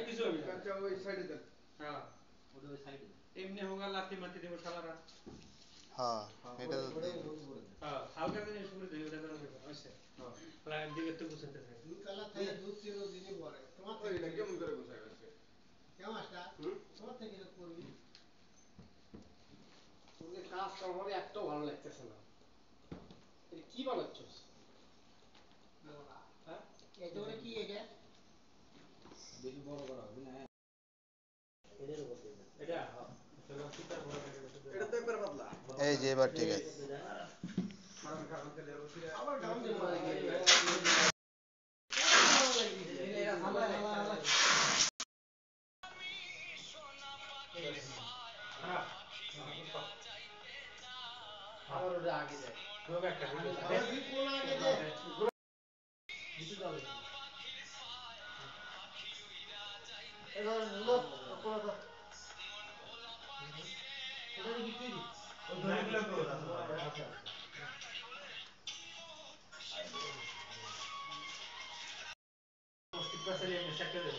কিছু হবে না। আচ্ছা ওই সাইডে দেন। হ্যাঁ ওটা ওই সাইডে এমনি হোগা লাতি মাতি দেব শালারা। হ্যাঁ এটা তো হ্যাঁ হালকা জিনিস পুরো দেই ওটা করে দেব আচ্ছা হ্যাঁ লাইন দিকে তো গুছাতে থাকে দুই কালা থেকে দুধ ছিল দিনে পরে তোমার থেকে এটা কেমন করে গুছায় আছে কেমন আসটা তোমার থেকে এটা করবি তোকে কাজ করে এত ভালো লাগতেছে না এটা কি বানাচ্ছস বড়া হ্যাঁ এটা করে কি এটা বেশি বড় করা হবে না এটার উপর এটা হ্যাঁ চলো সুপার বড় এটা তো একবার পাতলা এই যে এবার ঠিক আছে আবার গান দিন মারে আবার ওটা আগে যায় লোক একটা কোন আগে যায় কিছু যাবে এবার লোক কোন তো এটা কি তুই ওই ধরে তো আচ্ছা পোস্ট পাশে এমনি সেক্টর দেব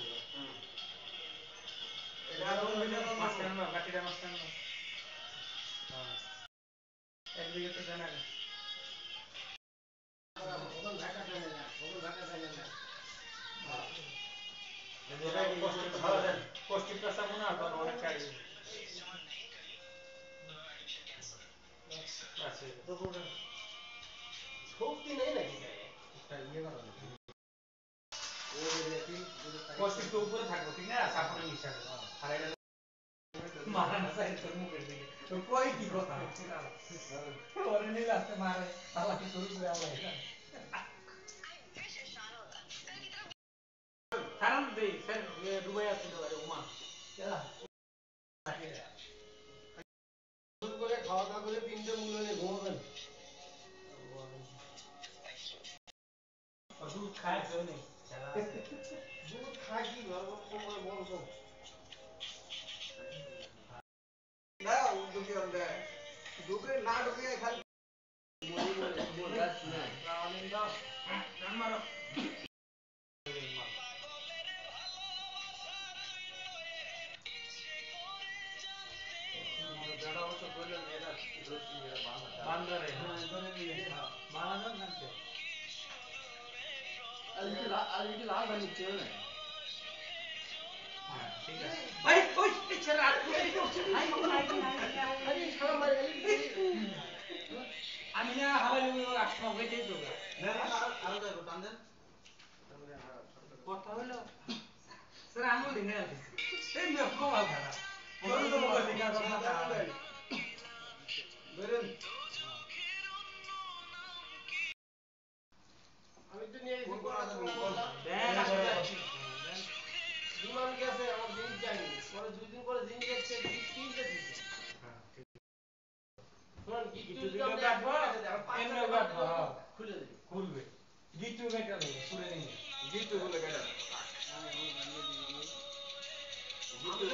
এটা রুম দিলে মাস্টার না কাটিটা মাস্টার না হ্যাঁ একদিকে তো জানা না ওখান ঢাকা জানে না ওখান ঢাকা জানে না হ্যাঁ এটা পোস্ট ভালো দেন পোস্ট পাশে মনে হয় তো অনেক কাজ আছে তো পুরো শক্তি নেই নাকি এটা ইয়ে করা পোস্ট তো উপরে থাকবে ঠিক না সাপোর্টের হিসাবে আর এটা মারা না সাইড তোর মুখের দিকে তো কই কি কথা ওরে নিলে আসতে মারে আল্লাহ কি শুরু করে আল্লাহ কারণ দেই স্যার দুবাই আছে তো আরে ওমান কেডা ফুল করে খাওয়া দাওয়া করে তিনটে মূল্য নিয়ে ঘুমাবেন দুধ খায় কেউ নেই দুধ খায় কি ঘর কোমরে বড় তো না দুধ অন্ধে দুধ না ঢুকিয়ে খালি বলি গাছ না আনন্দ মারো যারা অবশ্য বললেন এরা বান্দারে বানানোর নামছে আলবিটি লাল বানিয়েছে না ঠিক আছে ভাই ওই ছেড়ে আমি না হাওয়াই আসবো ওইটাই তো আরো দেখো টান দেন কথা হলো স্যার আঙুল দিনে আছে এই মেয়ে কমাল খারাপ বেরেন আমি তো নিয়ে এসে বিমান গেছে আমার জিনিস যায়নি পরে 2 দিন পরে জিনিস যাচ্ছে কিনতে দিছে শুনুন গিট্টু দিলে কাটবো এমনি কাটবো খুলে দিবি খুলবে গিট্টু কেটে দেবে পুরো নিয়ে গিট্টু গুলো কেটে গিট্টু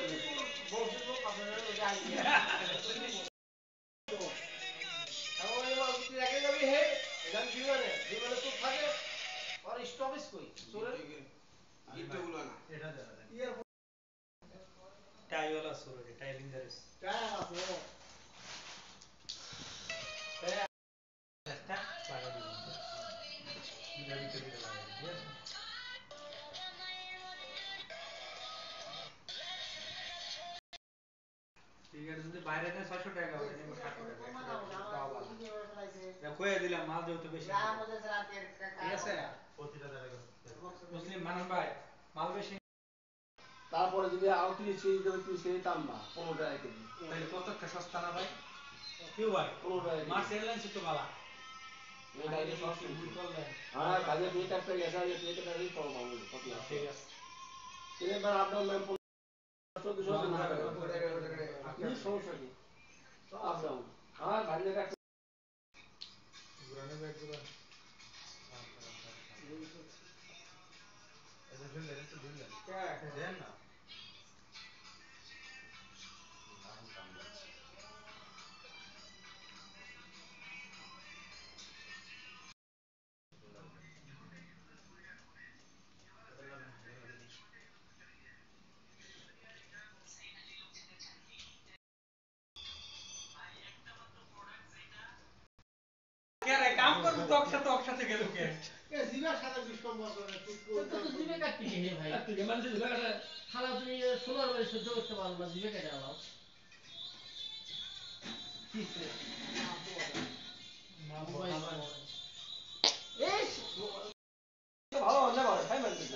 বলছি তো আপনারা ওই আইডিয়া এখন এই মালটি রেখে যাবি হে এটা বিমানে বিমানে তো থাকে আর স্টপেজ কই চলে গিট্টু গুলো না এটা দেখা যায় টাই वाला सोरे टाई लिंजारिस टाई আছে একটা লাগা দিই দুটা ভিতরে লাগা দিই ঠিক আছে যদি বাইরে দেন 600 টাকা হবে নেব 700 টাকা যা কইয়া দিলাম মাল যেহেতু বেশি ঠিক আছে প্রতিটা টাকা মুসলিম মানন ভাই মাল বেশি তারপরে যদি আরো 30 কেজি দেবে 30 কেজি দাম না 15 টাকা কেজি তাহলে কত একটা সস্তা না ভাই কেউ ভাই 15 টাকা মার্চ এয়ারলাইন্স তো বালা এটা এটা সস্তা ভুল করলেন হ্যাঁ কাজে পেট একটা গেছে আগে পেট একটা রেট পাবো মামু কত ঠিক আছে এবার আপনার ম্যাম 1400 টাকা কি সমস্যা কি আচ্ছা হ্যাঁ ভালো কাজ ঘুরানো ব্যাগ গুলো এটা দিন দেন তো দিন দেন কে দেন না হে ভাই তুই মানুষ দিবে কাটা খালা তুমি 16 বছর সহ্য করতে পারো না দিবে কেটে আলাও কিসে না ভাই এই ভালো না ভাই খাই মানে ঠিক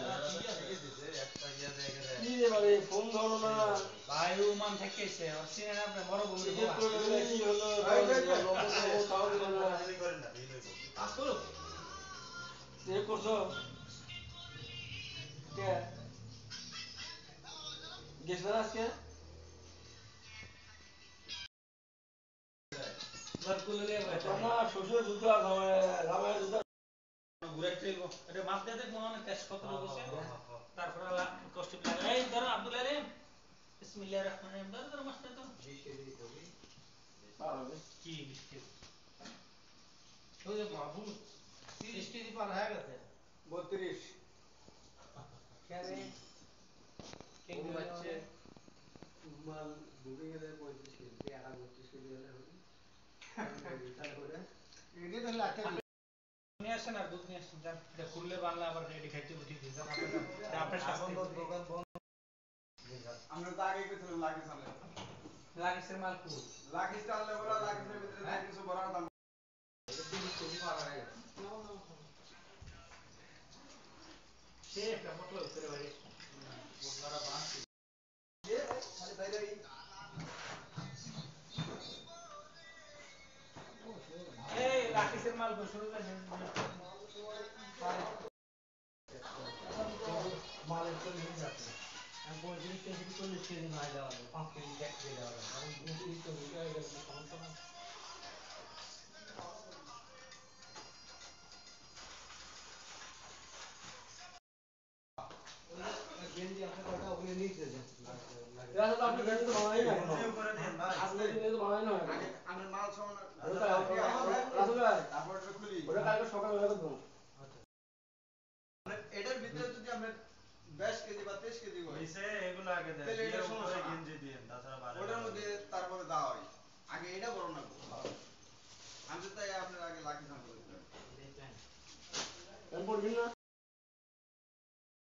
আছে একটা ইয়া দেখে রে কি রে ভাই ফোন ধরো না ভাই ওমান থেকে এসে অসিনে না আপনি বড় বড় কি করবে কি হলো ভাই নমস্কার খাওয়া দিল না করেন না এই লইব কাজ করো তে করছো কে গেছ না আজকে বরকুলে লে ভাই না শ্বশুর দুধ খাওয়া রামায় দুধ ঘুরে চলবো এটা মাছ দিয়ে দেখবো অনেক টেস্ট কত রয়েছে তারপর কষ্ট লাগে এই ধরো আব্দুল আলিম বিসমিল্লাহির রহমানির রহিম ধরো মাছটা তো 20 কেজি দিতে হবে পারবে কি বিস্কিট ওই যে মাহবুব 30 কেজি পার হয়ে গেছে 32 কেরে কে বাচ্চা মাল ডুবে গেলে 35 কেজি আর 32 কেজি হলে হবে তারপরে এডি তো লাগতে নিয়ে আসেন আর দুধ নিয়ে আসেন যান এটা খুললে বাংলা আবার রেডি খাইতে উঠি দিয়ে যান আপনার শাস্তি দোকান বন্ধ আমরা তো আগে কইছিলাম লাগিস আনলে লাগিসের মাল কু লাগিস আনলে বলা লাগিসের ভিতরে না কিছু বড় দাম 30 কেজি পার হয়ে গেছে সে একটা মতলব করে ভাই ওনারা বাঁচছে এ খালি বাইরে এই লাগিসের মাল কো শুরু করে মালের তো নিয়ে যাচ্ছে আমি 35 কেজি 40 কেজি নাই দেওয়া 5 কেজি ব্যাগ দিয়ে দেওয়া কারণ 30 কেজি হয়ে গেলে সমস্যা না গেঞ্জি আছে কয়টা ওগুলো নিচে দেন এরা তো আপনি গেঞ্জি তো বানাই না করে দেন ভাই আপনি গেঞ্জি তো বানাই না আমি মাল সমান রাসুল ভাই তারপর এটা খুলি ওটা কালকে সকালে বের করব এটার ভিতরে যদি আমরা 20 কেজি বা 23 কেজি হয় নিচে এগুলো আগে দেন তাহলে এটা এর সমস্যা উপরে না। গেঞ্জি